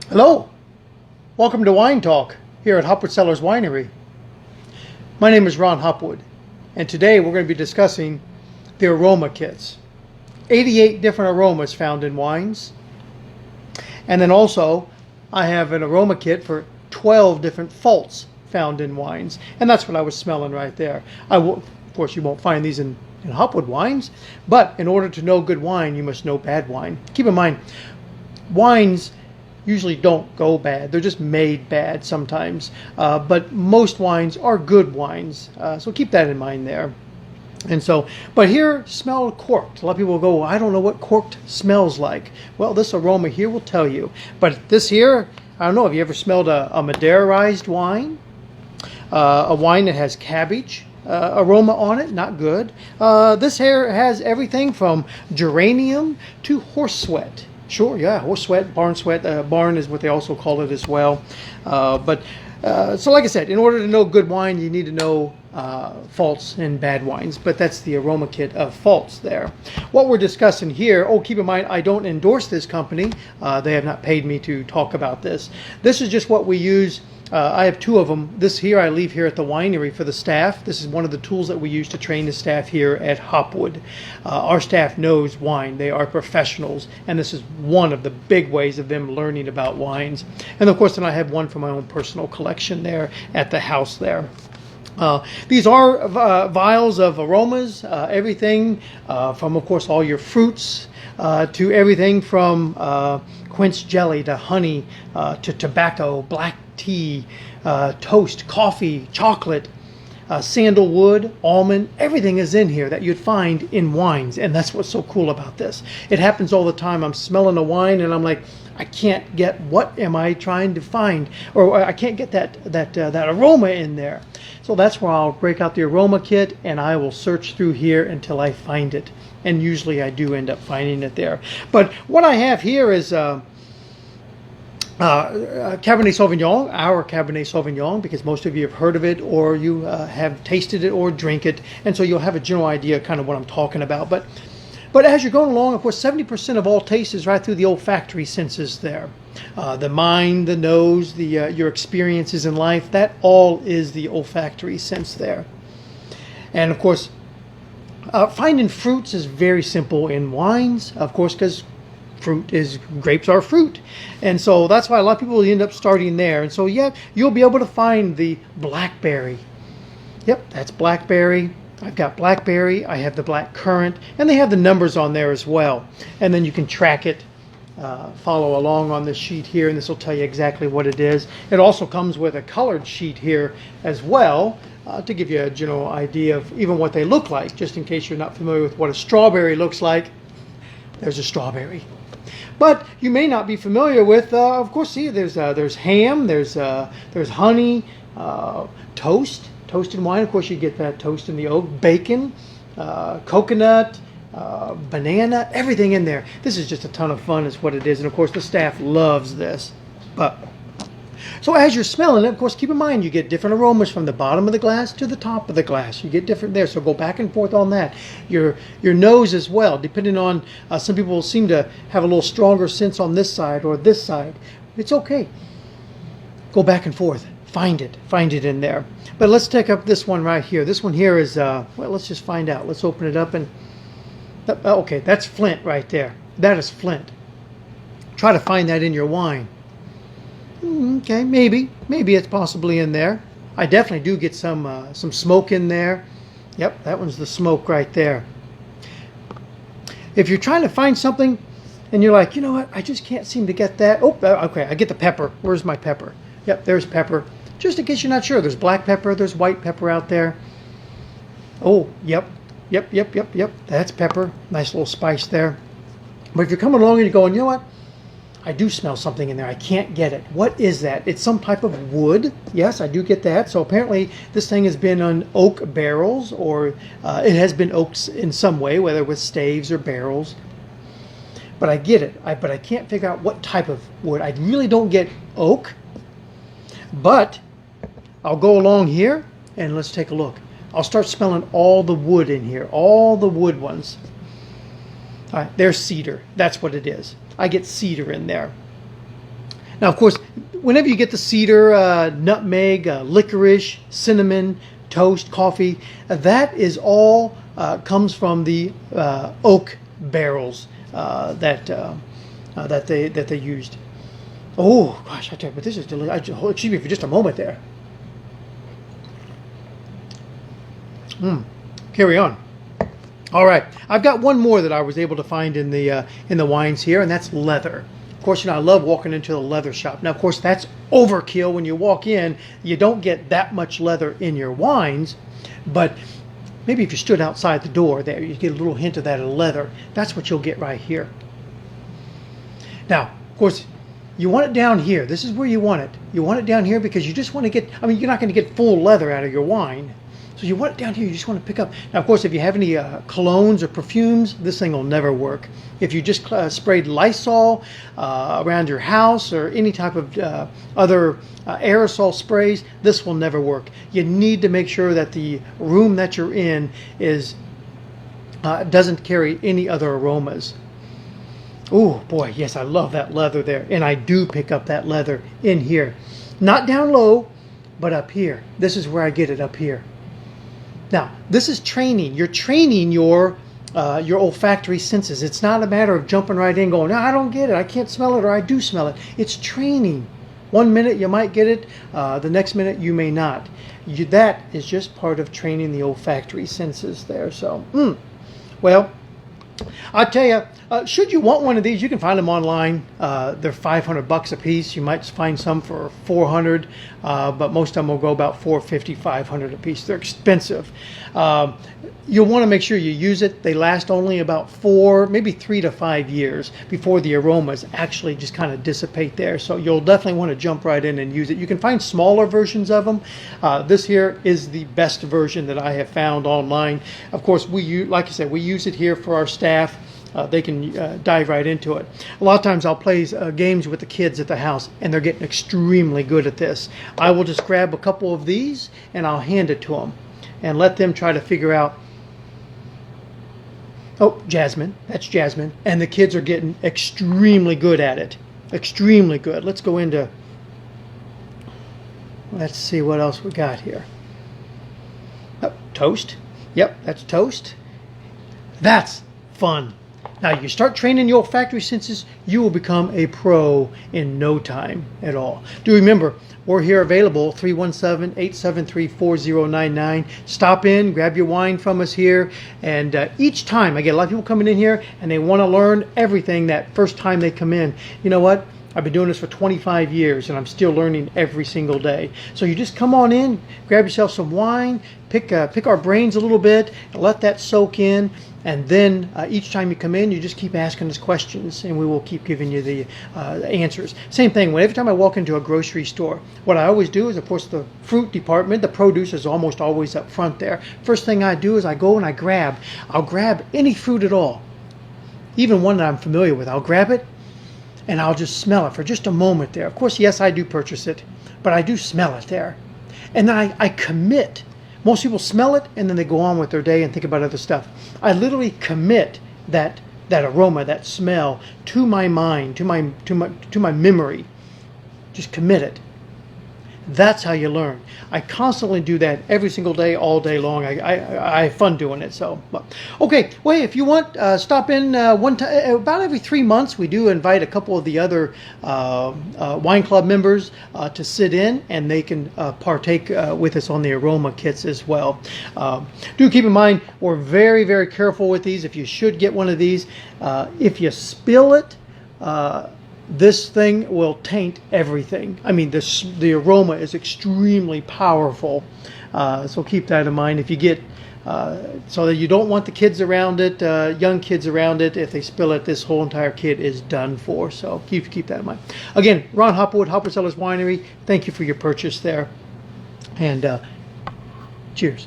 Hello, welcome to Wine Talk here at Hopwood Cellars Winery. My name is Ron Hopwood, and today we're going to be discussing the aroma kits. 88 different aromas found in wines. And then also, I have an aroma kit for 12 different faults found in wines. And that's what I was smelling right there. Of course, you won't find these in Hopwood wines, but in order to know good wine, you must know bad wine. Keep in mind, wines usually don't go bad. They're just made bad sometimes. But most wines are good wines. So keep that in mind there. And so, but here smelled corked. A lot of people will go, well, I don't know what corked smells like. Well, this aroma here will tell you. But this here, I don't know, have you ever smelled a Madeirized wine? A wine that has cabbage aroma on it? Not good. This here has everything from geranium to horse sweat. Sure, yeah, horse sweat, barn sweat. Barn is what they also call it as well. So like I said, in order to know good wine, you need to know faults and bad wines. But that's the aroma kit of faults there. What we're discussing here, keep in mind, I don't endorse this company. They have not paid me to talk about this. This is just what we use. I have two of them. This here I leave here at the winery for the staff. This is one of the tools that we use to train the staff here at Hopwood. Our staff knows wine. They are professionals, and this is one of the big ways of them learning about wines. And of course, then I have one for my own personal collection there at the house there. These are vials of aromas, everything from, of course, all your fruits to everything from quince jelly to honey to tobacco, black tea, toast, coffee, chocolate, sandalwood, almond. Everything is in here that you'd find in wines, and that's what's so cool about this. It happens all the time. I'm smelling a wine and I'm like, I can't get, what am I trying to find? Or I can't get that aroma in there. So that's where I'll break out the aroma kit and I will search through here until I find it. And usually I do end up finding it there. But what I have here is Cabernet Sauvignon, our Cabernet Sauvignon, because most of you have heard of it or you have tasted it or drink it. And so you'll have a general idea kind of what I'm talking about. But as you're going along, of course, 70% of all taste is right through the olfactory senses there. The mind, the nose, your experiences in life, that all is the olfactory sense there. And of course, finding fruits is very simple in wines, of course, because grapes are fruit. And so that's why a lot of people end up starting there. And so, yeah, you'll be able to find the blackberry. Yep, that's blackberry. I've got blackberry, I have the black currant, and they have the numbers on there as well. And then you can track it, follow along on this sheet here, and this will tell you exactly what it is. It also comes with a colored sheet here as well to give you a general idea of even what they look like, just in case you're not familiar with what a strawberry looks like. There's a strawberry. But you may not be familiar with, of course, see, there's ham, there's honey, toast. Toasted wine, of course, you get that toast in the oak, bacon, coconut, banana, everything in there. This is just a ton of fun is what it is. And of course, the staff loves this. So as you're smelling it, of course, keep in mind, you get different aromas from the bottom of the glass to the top of the glass. You get different there. So go back and forth on that. Your nose as well, depending on, some people seem to have a little stronger sense on this side or this side. It's okay. Go back and forth. Find it in there. But let's take up this one right here. This one here is, well, let's just find out. Let's open it up and, okay, that's flint right there. That is flint. Try to find that in your wine. Okay, maybe it's possibly in there. I definitely do get some smoke in there. Yep, that one's the smoke right there. If you're trying to find something and you're like, you know what, I just can't seem to get that. Oh, okay, I get the pepper. Where's my pepper? Yep, there's pepper. Just in case you're not sure, there's black pepper, there's white pepper out there. Oh, yep. That's pepper. Nice little spice there. But if you're coming along and you're going, you know what? I do smell something in there. I can't get it. What is that? It's some type of wood. Yes, I do get that. So apparently this thing has been on oak barrels, or it has been oaks in some way, whether with staves or barrels. But I get it. But I can't figure out what type of wood. I really don't get oak. But I'll go along here and let's take a look. I'll start smelling all the wood in here, all the wood ones. All right, there's cedar. That's what it is. I get cedar in there. Now, of course, whenever you get the cedar, nutmeg, licorice, cinnamon, toast, coffee, that is all comes from the oak barrels that they used. Oh gosh, I tell you, but this is delicious. Excuse me for just a moment there. Carry on. All right, I've got one more that I was able to find in the wines here, and that's leather. Of course, you know, I love walking into the leather shop. Now, of course, that's overkill. When you walk in, you don't get that much leather in your wines, but maybe if you stood outside the door there, you get a little hint of that leather. That's what you'll get right here. Now, of course, you want it down here. This is where you want it. You want it down here because you just want to get, I mean, you're not going to get full leather out of your wine. So you want it down here, you just want to pick up. Now, of course, if you have any colognes or perfumes, this thing will never work. If you just sprayed Lysol around your house or any type of other aerosol sprays, this will never work. You need to make sure that the room that you're in is doesn't carry any other aromas. Oh, boy, yes, I love that leather there. And I do pick up that leather in here. Not down low, but up here. This is where I get it, up here. Now, this is training. You're training your olfactory senses. It's not a matter of jumping right in going, no, I don't get it, I can't smell it, or I do smell it. It's training. 1 minute you might get it, the next minute you may not. That is just part of training the olfactory senses there. So, well, I tell you, should you want one of these, you can find them online. They're $500 a piece. You might find some for $400, but most of them will go about $450, $500 a piece. They're expensive. You'll want to make sure you use it. They last only about 4, maybe 3 to 5 years before the aromas actually just kind of dissipate there. So you'll definitely want to jump right in and use it. You can find smaller versions of them. This here is the best version that I have found online. Of course, like I said, we use it here for our staff. They can dive right into it. A lot of times I'll play games with the kids at the house, and they're getting extremely good at this. I will just grab a couple of these and I'll hand it to them and let them try to figure out, oh, jasmine, that's jasmine. And the kids are getting extremely good at it. Extremely good. Let's go into, let's see what else we got here. Oh, toast. Yep, that's toast. That's fun. Now, you start training your olfactory senses, you will become a pro in no time at all. Do remember, we're here available, 317-873-4099. Stop in, grab your wine from us here, and each time, I get a lot of people coming in here, and they want to learn everything that first time they come in. You know what? I've been doing this for 25 years, and I'm still learning every single day. So you just come on in, grab yourself some wine, pick our brains a little bit, and let that soak in. And then each time you come in, you just keep asking us questions, and we will keep giving you the answers. Same thing, every time I walk into a grocery store, what I always do is, of course, the fruit department, the produce is almost always up front there. First thing I do is I go and I'll grab any fruit at all, even one that I'm familiar with. I'll grab it, and I'll just smell it for just a moment there. Of course, yes, I do purchase it, but I do smell it there. And then I commit. Most people smell it, and then they go on with their day and think about other stuff. I literally commit that aroma, that smell, to my mind, to my memory. Just commit it. That's how you learn. I constantly do that every single day, all day long. I have fun doing it. So, okay. Well, if you want, stop in one time. About every 3 months, we do invite a couple of the other wine club members to sit in, and they can partake with us on the aroma kits as well. Do keep in mind, we're very, very careful with these. If you should get one of these, if you spill it, this thing will taint everything. I mean, the aroma is extremely powerful, so keep that in mind. If you get, so that you don't want the kids around it, young kids around it. If they spill it, this whole entire kit is done for. So keep that in mind. Again, Ron Hopwood, Hopwood Cellars Winery. Thank you for your purchase there, and cheers.